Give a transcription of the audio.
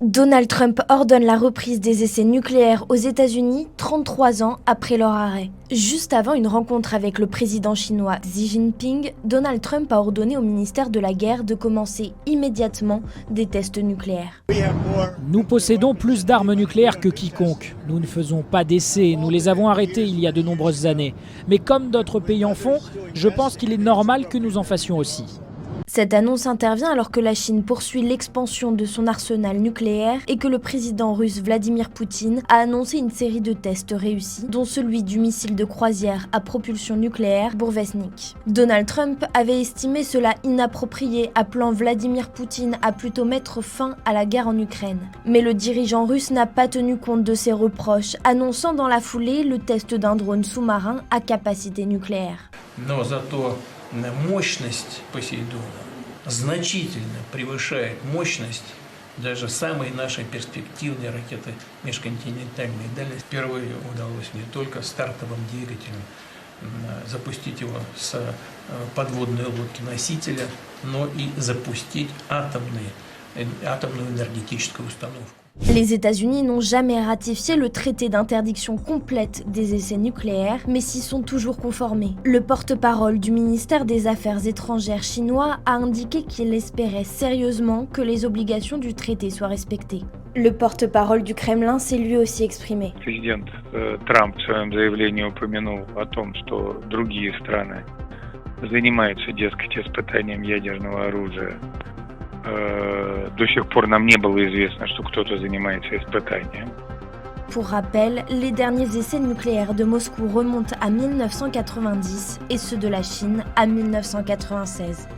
Donald Trump ordonne la reprise des essais nucléaires aux États-Unis 33 ans après leur arrêt. Juste avant une rencontre avec le président chinois Xi Jinping, Donald Trump a ordonné au ministère de la Guerre de commencer immédiatement des tests nucléaires. Nous possédons plus d'armes nucléaires que quiconque. Nous ne faisons pas d'essais, nous les avons arrêtés il y a de nombreuses années. Mais comme d'autres pays en font, je pense qu'il est normal que nous en fassions aussi. Cette annonce intervient alors que la Chine poursuit l'expansion de son arsenal nucléaire et que le président russe Vladimir Poutine a annoncé une série de tests réussis, dont celui du missile de croisière à propulsion nucléaire Burevestnik. Donald Trump avait estimé cela inapproprié, appelant Vladimir Poutine à plutôt mettre fin à la guerre en Ukraine. Mais le dirigeant russe n'a pas tenu compte de ces reproches, annonçant dans la foulée le test d'un drone sous-marin à capacité nucléaire. Мощность Посейдона значительно превышает мощность даже самой нашей перспективной ракеты межконтинентальной дальности. Впервые удалось не только стартовым двигателем запустить его с подводной лодки-носителя, но и запустить атомную энергетическую установку. Les États-Unis n'ont jamais ratifié le traité d'interdiction complète des essais nucléaires, mais s'y sont toujours conformés. Le porte-parole du ministère des Affaires étrangères chinois a indiqué qu'il espérait sérieusement que les obligations du traité soient respectées. Le porte-parole du Kremlin s'est lui aussi exprimé. Президент Трамп в своем заявлении упомянул о том, что другие страны занимаются, дескать, испытанием ядерного оружия. До сих пор нам не было известно, что кто-то занимается испытанием. Pour rappel, les derniers essais nucléaires de Moscou remontent à 1990 et ceux de la Chine à 1996.